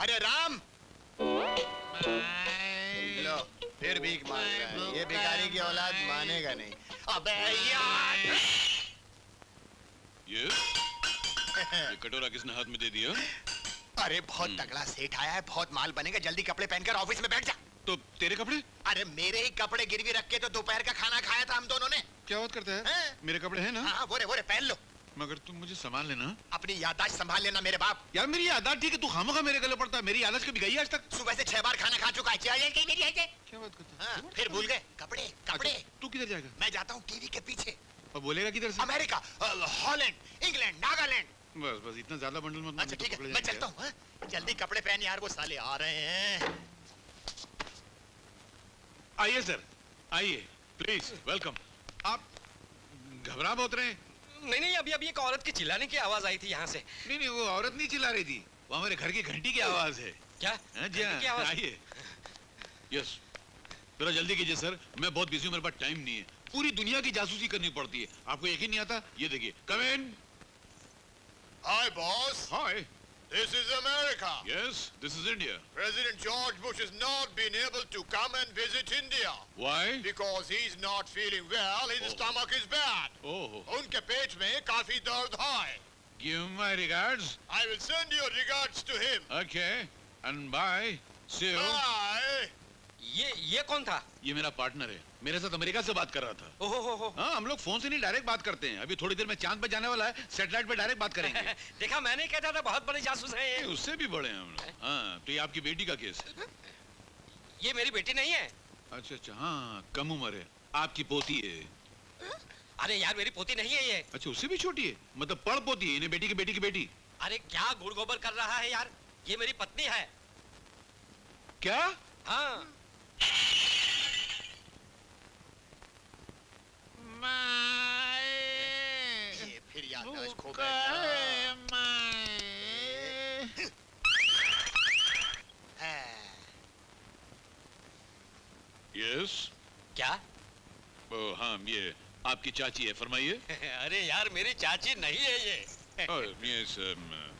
अरे राम, लो फिर भीख मांग रहा है। ये भिखारी की औलाद मानेगा नहीं। अबे यार, ये कटोरा किसने हाथ में दे दिया? अरे बहुत तगड़ा सेठ आया है, बहुत माल बनेगा। जल्दी कपड़े पहनकर ऑफिस में बैठ जा। तो तेरे कपड़े? अरे मेरे ही कपड़े गिरवी रख के तो दोपहर का खाना खाया था हम दोनों ने। क्या बात करता है? मेरे कपड़े हैं ना? हाँ, वो रे पहन लो। मगर तुम मुझे संभाल लेना। अपनी याददाश्त संभाल लेना मेरे बाप। यार मेरी याददाश्त ठीक है, तू खामखा मेरे गले पड़ता है। मेरी याददाश्त कभी गई आज तक? सुबह से 6 बार खाना खा चुका है। क्या बात करता है? फिर भूल गए कपड़े कपड़े। तू किधर जाएगा? मैं जाता हूँ टीवी के पीछे। और बोलेगा किधर से? America, Holland, England, Nagaland. बस बस इतना ज्यादा बंडल मत। अच्छा ठीक है, मैं चलता हूँ। जल्दी कपड़े पहन यार, वो साले आ रहे हैं। आइए सर, आइए प्लीज, वेलकम। आप घबरा बहुत रहे हैं? नहीं, अभी एक औरत की चिल्लाने की आवाज आई थी यहाँ से। नहीं, वो औरत नहीं चिल्ला रही थी, वो हमारे घर की घंटी की आवाज है। क्या? जी हाँ, आइए। यस, जरा जल्दी कीजिए सर, मैं बहुत बिजी हूँ, मेरे पास टाइम नहीं है। पूरी दुनिया की जासूसी करनी पड़ती है, आपको यकीन नहीं आता? ये देखिए, कम इन। Hi boss. Hi. This is America. Yes, this is India. President George Bush has not been able to come and visit India. Why? Because he's not feeling well. His stomach is bad. Oh. उनके पेट में काफी दर्द है. Give my regards. I will send your regards to him. Okay. And bye. See you. Bye. ये कौन था? ये मेरा पार्टनर है, मेरे साथ अमेरिका से बात कर रहा था। ओहो। हाँ, हम लोग फोन से नहीं डायरेक्ट बात करते हैं। अभी थोड़ी देर में चांद पे जाने वाला है, सैटेलाइट पे डायरेक्ट बात करेंगे। देखा, मैंने कहता था बहुत बड़े जासूस हैं ये। उससे भी बड़े हैं हम लोग। हाँ, तो ये आपकी बेटी का केस है? ये मेरी बेटी नहीं है। अच्छा, हाँ, कम उम्र है, आपकी पोती है। अरे यार, मेरी पोती नहीं है ये। अच्छा, उससे भी छोटी है, मतलब पड़ पोती है, इन्हें बेटी की बेटी की बेटी। अरे क्या गुड़ गोबर कर रहा है यार, ये मेरी पत्नी है। क्या? हाँ। ये फिर याददाश्त खो बैठा। यस। क्या? हाँ, ये आपकी चाची है, फरमाइए। अरे यार, मेरी चाची नहीं है ये। यस,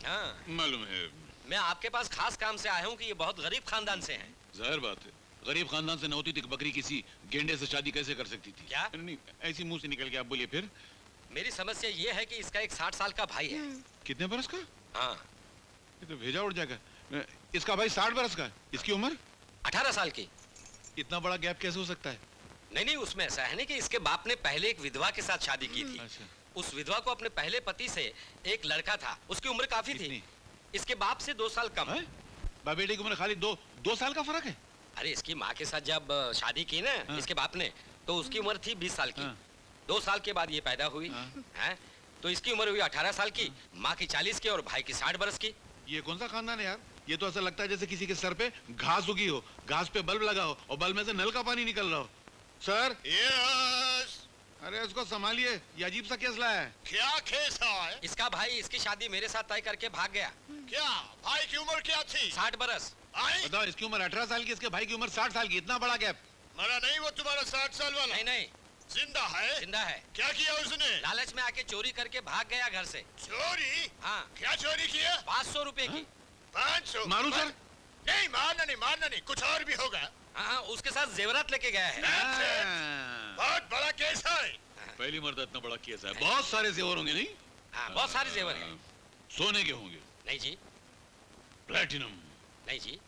हाँ, मालूम है। मैं आपके पास खास काम से आया हूँ कि ये बहुत गरीब खानदान से हैं। जाहिर बात है, गरीब खानदान से न होती तो बकरी किसी गेंडे से शादी कैसे कर सकती थी? क्या? नहीं, ऐसी मुंह से निकल के आप बोलिए फिर। मेरी समस्या ये है कि इसका एक 60 साल का भाई है। कितने बरस का? हाँ। ये तो भेजा उड़ जाएगा। इसका भाई 60 बरस का है, इसकी उम्र 18 साल की। इतना बड़ा गैप कैसे हो सकता है? नहीं, उसमें ऐसा है ना कि इसके बाप ने पहले एक विधवा के साथ शादी की थी। अच्छा। उस विधवा को अपने पहले पति से एक लड़का था, उसकी उम्र काफी थी। इसके बाप से 2 साल कम। बाप बेटे की उम्र खाली दो साल का फर्क है? अरे इसकी माँ के साथ जब शादी की ना इसके बाप ने, तो उसकी उम्र थी 20 साल की। 2 साल के बाद ये पैदा हुई है, तो इसकी उम्र हुई 18 साल की, माँ की 40 की और भाई की 60 बरस की। ये कौन सा खानदान है यार? ये तो ऐसा लगता है जैसे किसी के सर पे घास उगी हो, घास पे बल्ब लगा हो और बल्ब में से नल का पानी निकल रहा हो। सर। यस। अरे उसको संभालिए, ये अजीब सा केस लाया है। क्या केस है? इसका भाई इसकी शादी मेरे साथ तय करके भाग गया। क्या भाई की उम्र क्या थी? 60 बरस। बताओ, इसकी उम्र 18 साल की, इसके भाई की उम्र 60 साल की, इतना बड़ा गैप। मरा नहीं वो तुम्हारा 60 साल वाला? नहीं, जिंदा है? जिंदा है। क्या किया उसने? लालच में आके चोरी करके भाग गया घर से। चोरी? हाँ। क्या चोरी किया? 500 रुपए की। 500? मारू सर? नहीं, मारना नहीं, कुछ और भी होगा। हाँ, उसके साथ जेवरात लेके गया है। बहुत बड़ा केस है। पहली मर्द इतना बड़ा केस है, बहुत सारे जेवर होंगे नहीं? हाँ, बहुत सारे जेवर हैं। सोने के होंगे? नहीं जी। प्लैटिनम? नहीं जी।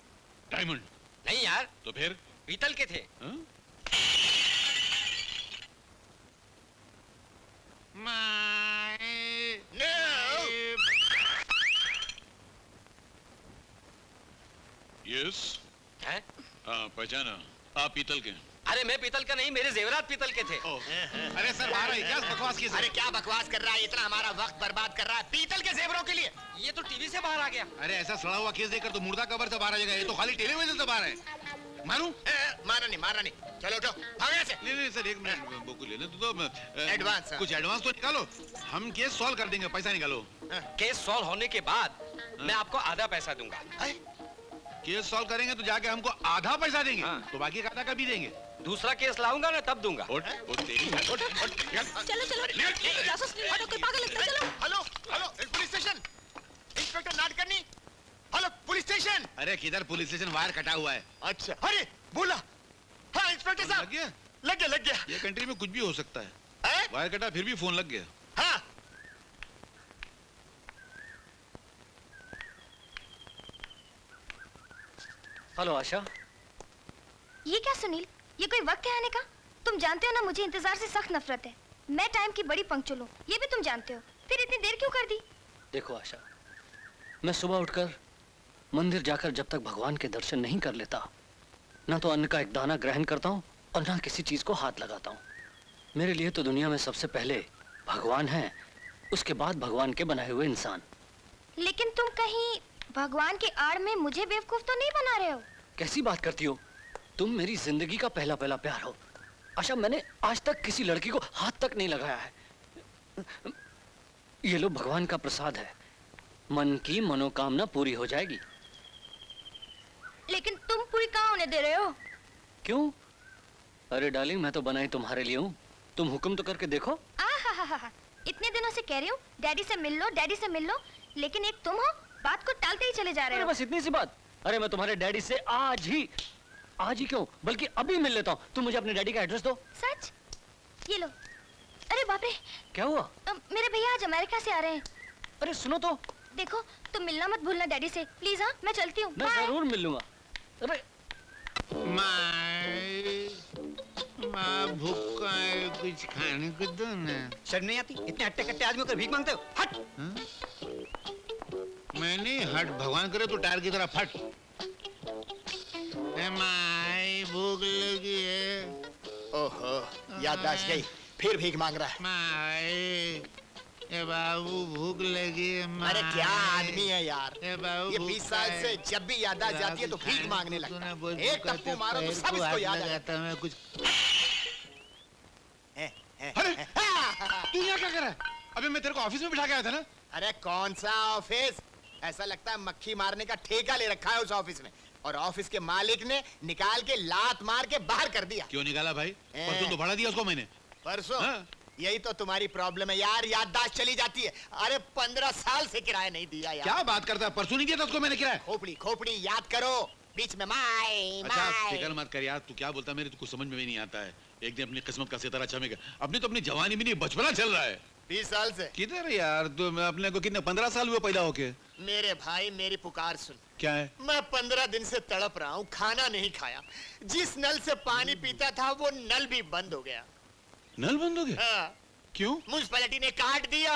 डायमंड? नहीं यार। तो फिर? पीतल के थे। यस। हैं? हाँ, पहचाना, आप पीतल के? अरे मैं पीतल का नहीं, मेरे जेवरात पीतल के थे। अरे सर, क्या बकवास की? अरे क्या बकवास कर रहा है, इतना हमारा वक्त बर्बाद कर रहा है पीतल के जेवरों के लिए। ये तो टीवी से बाहर आ गया। अरे ऐसा सड़ा हुआ केस देखकर तो मुर्दा कबर से बाहर आ जाएगा, ये तो खाली टेलीविजन से बाहर है। मारू? मारना नहीं, चलो उठो, भागो यहाँ से। नहीं सर, एक मिनट बुक ले ले तो एडवांस। कुछ एडवांस तो निकालो, हम केस सॉल्व कर देंगे, पैसा निकालो। केस सॉल्व होने के बाद मैं आपको आधा पैसा दूंगा। केस सॉल्व करेंगे तो जाके हमको आधा पैसा देंगे? तो बाकी का आधा कभी देंगे? दूसरा केस लाऊंगा ना तब दूंगा। चलो जासूस हटो, कोई पागल लगता है। चलो। Hello police station, inspector Nadkarni. Hello police station. अरे किधर पुलिस स्टेशन वायर कटा हुआ है। अच्छा, अरे बोला। हाँ इंस्पेक्टर लग साहब, गया? लग गया। ये कंट्री में कुछ भी हो सकता है। हैं? वायर कटा फिर भी फोन लग गया। हाँ। हेलो आशा। ये क्या सुनील, ये कोई वक्त है आने का? तुम जानते हो ना मुझे इंतजार से सख्त नफरत है। मैं टाइम की बड़ी पंक्चुअल हूँ, ये भी तुम जानते हो। फिर इतनी देर क्यों कर दी? देखो आशा, मैं सुबह उठकर मंदिर जाकर जब तक भगवान के दर्शन नहीं कर लेता, ना तो अन्न का एक दाना ग्रहण करता हूँ और ना किसी चीज को हाथ लगाता हूँ। मेरे लिए तो दुनिया में सबसे पहले भगवान है, उसके बाद भगवान के बनाए हुए इंसान। लेकिन तुम कहीं भगवान के आड़ में मुझे बेवकूफ तो नहीं बना रहे हो? कैसी बात करती हो? तुम मेरी जिंदगी का पहला पहला प्यार हो आशा। मैंने आज तक किसी लड़की को हाथ तक नहीं लगाया है। ये लो भगवान का प्रसाद है, मन की मनोकामना पूरी हो जाएगी। लेकिन तुम पूरी कहाँ होने दे रहे हो? क्यों? अरे डार्लिंग, मैं तो बनाई तुम्हारे लिए हूँ, तुम हुक्म तो करके देखो। आहा, इतने दिनों से कह रही हूँ डैडी से मिल लो, डैडी से मिल लो, लेकिन एक तुम हो बात को टालते ही चले जा रहे अरे हो। बस इतनी सी बात। अरे मैं तुम्हारे डैडी से आज ही क्यों बल्कि अभी मिल लेता हूँ। तुम मुझे अपने डैडी का एड्रेस दो। सच? ये लो। अरे बाप रे, क्या हुआ? मेरे भैया आज अमेरिका से आ रहे हैं। अरे सुनो तो। देखो तुम मिलना मत भूलना डैडी से प्लीज। हाँ मैं चलती हूँ। मैं जरूर मिल लूंगा। अरे माँ भूखा है, कुछ खाने को दो ना। शर्म नहीं आती? इतने हट्टे कट्टे आदमी होकर भीख मांगते हो? हट! मैं नहीं हट, भगवान करे तो टायर की तरह फट। माई भूख लगी है। ओहो, याददाश्त गई, फिर भीख मांग रहा है। माई, ए बाबू भूख लगी है। अरे क्या आदमी है यार, ए बाबू ये 20 साल से जब भी याददाश्त जाती है तो भीख मांगने लगता है। एक टप्पू मारो तो सब इसको याद आ जाता मैं कुछ। है। अरे तू यहाँ क्या कर रहा है? अबे मैं तेरे को ऑफिस में बिठा के आया था ना। अरे कौन सा ऑफिस? ऐसा लगता है मक्खी मारने का ठेका ले रखा है उस ऑफिस में, और ऑफिस के मालिक ने निकाल के लात मार के बाहर कर दिया। क्यों निकाला भाई? परसों तो भाड़ा दिया उसको मैंने। परसों? हाँ। यही तो तुम्हारी प्रॉब्लम है यार, याददाश्त चली जाती है। अरे 15 साल से किराया नहीं दिया यार। क्या बात करता है? परसों नहीं दिया था उसको मैंने किराया। खोपड़ी याद करो, बीच में माई अच्छा माई। फिक्र मत कर यार, तू क्या बोलता है मेरे तो कुछ समझ में भी नहीं आता है। एक दिन अपनी किस्मत का सितारा चमकेगा। अपनी तो अपनी जवानी भी नहीं, बचपना चल रहा है। 20 साल से। किधर है यार तू? मैं अपने को कितने 15 साल हुए पैदा होके। मेरे भाई मेरी पुकार सुन। क्या है? मैं 15 दिन से तड़प रहा हूँ, खाना नहीं खाया। जिस नल से पानी पीता था वो नल भी बंद हो गया। नल बंद हो गया? हाँ। क्यों? म्युनिसिपैलिटी ने काट दिया।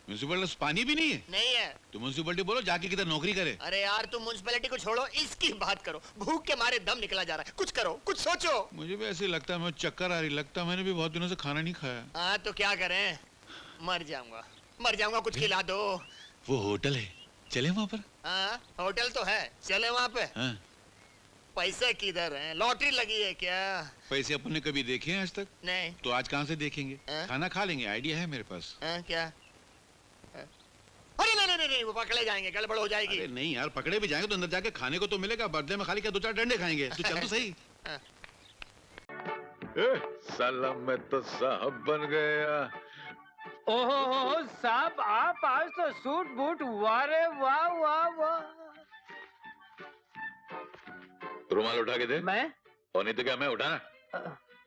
म्यूनिसिपल पानी भी नहीं है? नहीं है। तो म्यूनिसिपलिटी बोलो जाके किधर नौकरी करे। अरे यार तुम म्युनिसिपैलिटी को छोड़ो, इसकी बात करो। भूख के मारे दम निकला जा रहा है। कुछ करो, कुछ सोचो। मुझे भी ऐसे लगता है, मैं चक्कर आ रही लगता है, मैंने भी बहुत दिनों से खाना नहीं खाया। हाँ तो क्या करें, मर जाऊंगा, कुछ खिला दो। वो होटल है, चले वहाँ पर? हाँ होटल तो है, चले वहाँ पे। हाँ। पैसे किधर हैं? लॉटरी लगी है क्या? पैसे अपन ने कभी देखे हैं आज तक? नहीं। तो आज कहाँ से देखेंगे? खाना खा लेंगे, आइडिया है मेरे पास। क्या? अरे नहीं, वो पकड़े जाएंगे, गड़बड़ हो जाएगी। अरे नहीं यार, पकड़े भी जाएंगे तो अंदर जाके खाने को तो मिलेगा। बर्थडे में खाली क्या 2-4 डंडे खाएंगे? तो चल तो सही। साला मैं तो साहब बन गया। ओहो साहब, आप आज तो सूट बूट, वाह रे वाह वाह वाह। रुमाल उठा के दे। मैं? और नहीं तो क्या मैं उठाना?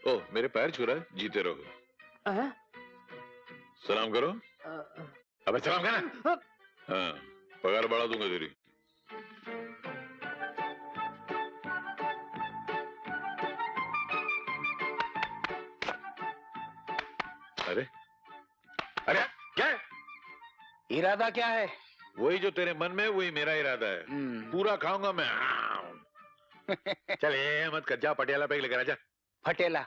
ओह मेरे पैर छू रहा है, जीते रहो। सलाम करो। अबे सलाम करना। हाँ पगार बढ़ा दूंगा तेरी। अरे अरे क्या है? इरादा क्या है? वही जो तेरे मन में है, वही मेरा इरादा है। पूरा खाऊंगा मैं। चल ये मत कर, जा पटियाला पैग लेकर आजा। फटेला?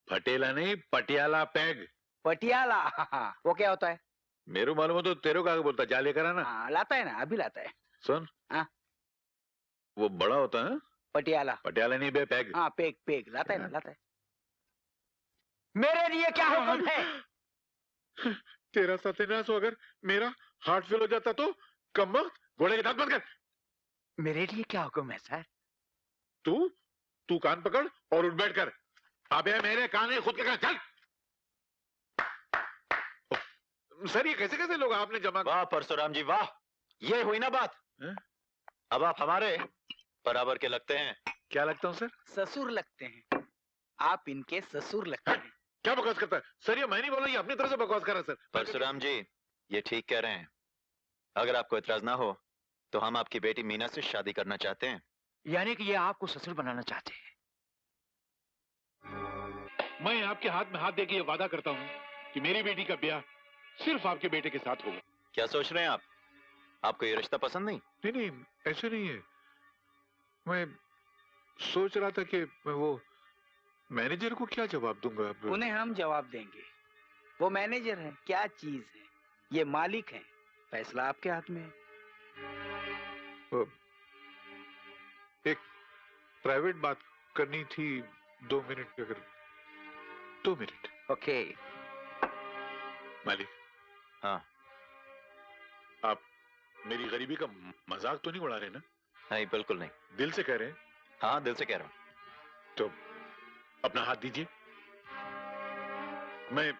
फटेला नहीं, पटियाला पैग। पटियाला? वो क्या होता है? मेरे मालूम हो तो तेरे को आगे बोलता, जा लेकर आना। लाता है ना, अभी लाता है। सुन। हाँ। वो बड़ा होता है पटियाला? पटियाला नहीं बे, पैग। हाँ पेग लाता है ना, लाता है। मेरे लिए क्या हुक्म है? तेरा सत्यानाश हो, अगर मेरा हार्ट फेल हो जाता तो? कम वक्त घोड़े के दांत बंद कर। मेरे लिए क्या हुक्म है सर? तू कान पकड़ और उठ बैठ कर। अबे मेरे कान है, खुद के कान। चल। सर ये कैसे कैसे लोग आपने जमा? वाह परशुराम जी वाह, ये हुई ना बात। अब आप हमारे बराबर के लगते हैं। क्या लगता हूँ सर? ससुर लगते हैं, आप इनके ससुर लगते हैं। क्या बकवास करता है सर? ये मैं नहीं बोला, ये अपनी तरफ से बकवास कर रहा है सर। परशुराम जी, ये ठीक कह रहे हैं। अगर आपको इतराज ना हो तो हम आपकी बेटी मीना से शादी करना चाहते हैं। यानी कि ये आपको ससुर बनाना चाहते हैं। मैं आपके हाथ में हाथ देके ये वादा करता हूँ कि मेरी बेटी का ब्याह सिर्फ आपके बेटे के साथ होगा। क्या सोच रहे हैं आप? आपको ये रिश्ता पसंद नहीं? नहीं नहीं, ऐसे नहीं है। मैं सोच रहा था कि मैं वो मैनेजर को क्या जवाब दूंगा अब? उन्हें हम जवाब देंगे। वो मैनेजर है, क्या चीज है? ये मालिक है, फैसला आपके हाथ में है। एक प्राइवेट बात करनी थी, 2 मिनट। अगर 2 मिनट। ओके। मालिक। हाँ। आप मेरी गरीबी का मजाक तो नहीं उड़ा रहे ना? नहीं, बिल्कुल नहीं। दिल से कह रहे हैं? हाँ, दिल से कह रहा हूँ। तो अपना हाथ दीजिए। मैं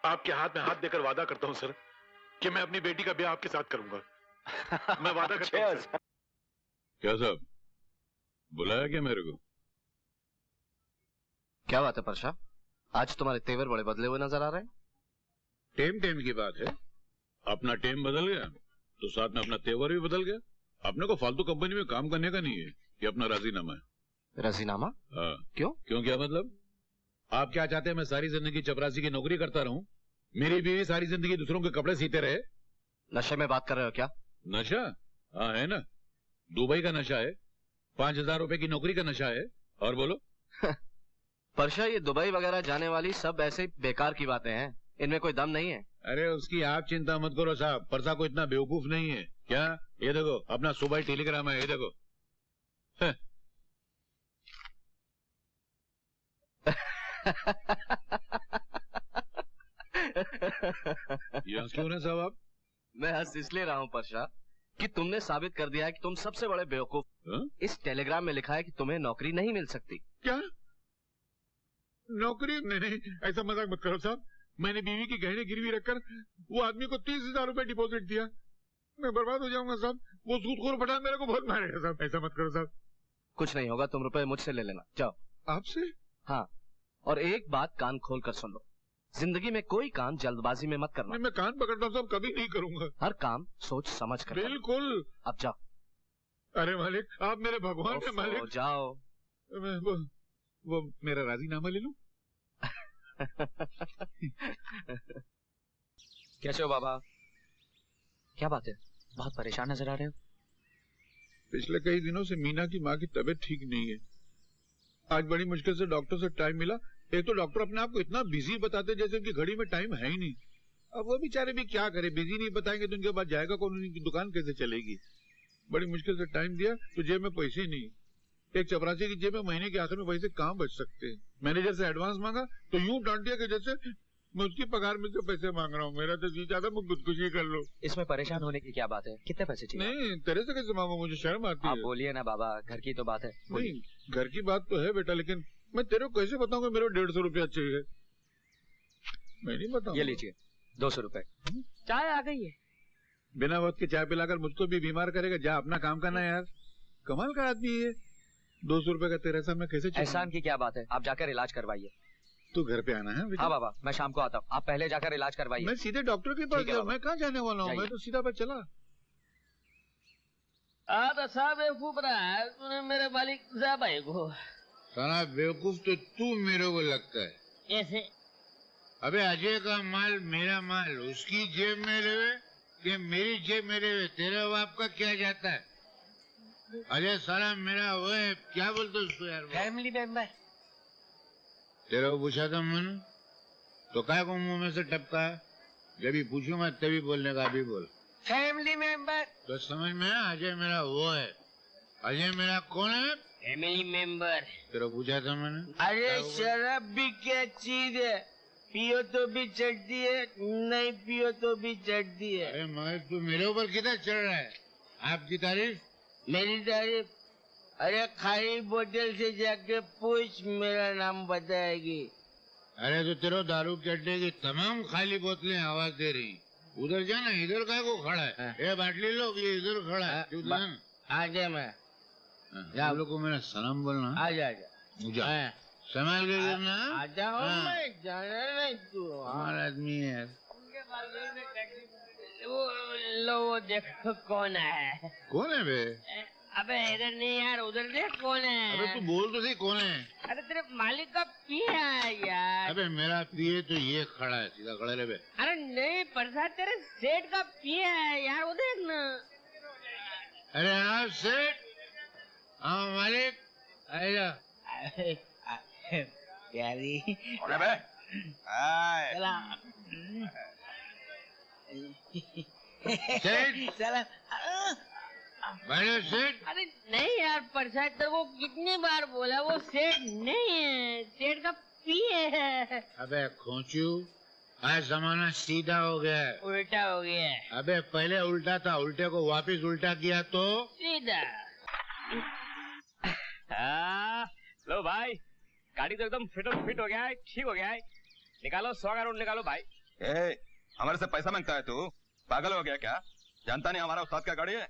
आपके हाथ में हाथ देकर वादा करता हूं सर कि मैं अपनी बेटी का ब्याह आपके साथ करूंगा। मैं वादा करता हूं सर। क्या साहब, बुलाया क्या मेरे को? क्या बात है परशा, आज तुम्हारे तेवर बड़े बदले हुए नजर आ रहे हैं। टेम टेम की बात है। अपना टेम बदल गया तो साथ में अपना तेवर भी बदल गया। अपने को फालतू कंपनी में काम करने का नहीं है, ये अपना राजीनामा है। राजीनामा? हाँ। क्यों? क्यों क्या मतलब? आप क्या चाहते हैं मैं सारी जिंदगी चपरासी की नौकरी करता रहूं? मेरी बीवी सारी जिंदगी दूसरों के कपड़े सीते रहे? नशे में बात कर रहे हो क्या? नशा? हाँ है ना, दुबई का नशा है, 5,000 रुपए की नौकरी का नशा है। और बोलो। परशा, ये दुबई वगैरह जाने वाली सब ऐसे बेकार की बातें हैं, इनमें कोई दम नहीं है। अरे उसकी आप चिंता मत करो साहब, परसा को इतना बेवकूफ नहीं है। क्या? ये देखो अपना सुबह टेलीग्राम है, ये देखो। ये हंस क्यों रहे साहब आप? मैं हंस इसलिए रहा हूँ परशा कि तुमने साबित कर दिया है कि तुम सबसे बड़े बेवकूफ। इस टेलीग्राम में लिखा है कि तुम्हें नौकरी नहीं मिल सकती। क्या नौकरी? नहीं, ऐसा मजाक मत करो साहब। मैंने बीवी की गहने गिरवी रखकर वो आदमी को 30,000 रुपए डिपॉजिट दिया। मैं बर्बाद हो जाऊंगा साहब। वो सूदखोर पठान मेरे को बहुत मारेगा साहब। ऐसा मत करो साहब। कुछ नहीं होगा, तुम रुपए मुझसे ले लेना, जाओ। आपसे? हाँ, और एक बात कान खोल कर सुन लो, जिंदगी में कोई काम जल्दबाजी में मत करना। मैं कान पकड़ता हूँ साहब, कभी नहीं करूंगा। हर काम सोच समझ कर करना। बिल्कुल। अब जाओ। अरे मालिक, आप मेरे भगवान हैं मालिक। जाओ। वो मेरा राजीनामा ले लूं? कैसे हो बाबा? क्या बात है, बहुत परेशान नजर आ रहे हो? पिछले कई दिनों से मीना की माँ की तबीयत ठीक नहीं है। आज बड़ी मुश्किल से डॉक्टर से टाइम मिला। एक तो डॉक्टर अपने आप को इतना बिजी बताते जैसे उनकी घड़ी में टाइम है ही नहीं। अब वो बेचारे भी क्या करे, बिजी नहीं बताएंगे तो उनके बाद जाएगा कौन, उनकी दुकान कैसे चलेगी। बड़ी मुश्किल से टाइम दिया तो जेब में पैसे नहीं। एक चपरासी की जेब में महीने के आखिर में पैसे कहाँ बच सकते हैं। मैनेजर से एडवांस मांगा तो यूं डांट दिया कि जैसे मैं उसकी पगार में से पैसे मांग रहा हूँ। मेरा तो जी चाहता मैं खुदकुशी कर लो। इसमें परेशान होने की क्या बात है? कितने पैसे चाहिए? नहीं, तेरे से कैसे मांगू, मुझे शर्म आती है। आप बोलिए ना बाबा, घर की तो बात है। नहीं, घर की बात तो है बेटा, लेकिन मैं तेरे को कैसे बताऊंगा मेरे 150 रुपया चाहिए? मैं नहीं बताऊंगा। ये लीजिए 200 रुपए। चाय आ गई है। बिना वक्त के चाय पिलाकर मुझको भी बीमार करेगा। जा अपना काम करना यार। कमाल का आदमी है। 200 रुपए का तेरे सामने कैसे चलेगा? एहसान की क्या बात है, आप जाकर इलाज करवाइए। तू घर पे आना है बेटा? हाँ बाबा, मैं शाम को आता हूँ, आप पहले जाकर इलाज करवाइए। मैं सीधे डॉक्टर के पास गया, मैं कहाँ जाने वाला हूँ, मैं तो सीधा बस चला। तो साहब बेवकूफ रहा है तूने मेरे मालिक साहब भाई को। साला बेवकूफ तो तू मेरे को लगता है। ऐसे? अबे अजय का माल मेरा माल उसकी जेब में रहे कि मेरी जेब में रहे, तेरे बाप का क्या जाता है? अजय साला मेरा वो है, क्या बोलते उसको यार? Family member. तेरे को पूछा था मैंने तो क्या को मुंह में से टपका है? जब भी पूछूंगा तभी बोलने का, अभी बोल। Family member. तो समझ में आया, अजय मेरा वो है। अजय मेरा कौन है? Family member. तेरे को पूछा था मैंने। अरे शराब भी क्या चीज है, पियो तो भी चढ़ती है, नहीं पियो तो भी चढ़ती है। अरे मगर तू मेरे ऊपर कितना चढ़ रहा है? आपकी तारीफ? मेरी तारीफ? अरे खाली बोतल से जाके पूछ, मेरा नाम बताएगी। अरे तो तेरे दारू के अड्डे की तमाम खाली बोतलें आवाज दे रही। उधर जाना, इधर का को खड़ा है? ये बाटली लो, ये इधर खड़ा है। आजा मैं आप लोग को मेरा सलाम बोलना। आजा आजा जा। संभाल के करना। आजा हूँ हाँ। मैं, जाना नहीं तू। हमारा आदमी है। वो देखो कौन है। कौन है बे? अबे इधर नहीं यार, उधर देख कौन है। अबे तू बोल तो सही कौन है? अरे तेरे मालिक का पिया है यार। अबे मेरा पिए तो ये खड़ा है, सीधा खड़ा रहे बे। अरे नहीं प्रसाद, तेरे सेठ का पिया है यार, वो देख ना। अरे हाँ सेठ, हाँ मालिक, आइए। प्यारी बे चला सेठ, चला। बैठो सेठ। अरे नहीं यार प्रसाद, तेरे को कितनी बार बोला, वो सेठ नहीं है, सेठ का पिए है। अबे खोचू, आज जमाना सीधा हो गया है। उल्टा हो गया है। अबे पहले उल्टा था, उल्टे को वापस उल्टा किया तो सीधा। लो भाई, गाड़ी तो एकदम फिट हो गया है, ठीक हो गया है। निकालो 100 का नोट निकालो भाई। हमारे से पैसा मांगता है तू? पागल हो गया क्या? जानता नहीं हमारा उस्ताद क्या गाड़ी है?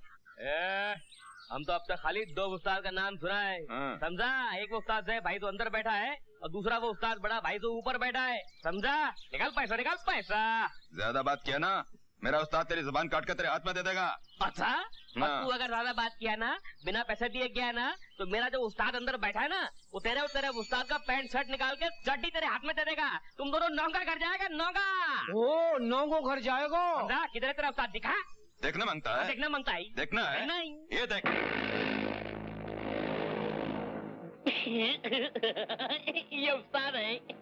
हम तो अब तक खाली 2 उस्ताद का नाम सुना है, समझा? एक वो उस्ताद है भाई तो अंदर बैठा है, और दूसरा वो उस्ताद बड़ा भाई तो ऊपर बैठा है, समझा? निकाल पैसा, निकाल पैसा। ज्यादा बात किया ना, मेरा उस्ताद तेरी जुबान काट कर तेरे हाथ में दे देगा। अच्छा, और तू अगर ज्यादा बात किया ना, बिना पैसे दिए गया ना, तो मेरा जो उस्ताद अंदर बैठा है ना, वो तेरे और तेरे उस्ताद का पैंट शर्ट निकाल के चड्डी तेरे हाथ में दे देगा। तुम दोनों नौका घर जाएगा, नौका। ओ नौगो घर जाएगा। समझा? किधर है तेरा उस्ताद? दिखा। देखना मांगता है? देखना मांगता है। देखना है? देखना ही। ये देख। ये उस्ताद है।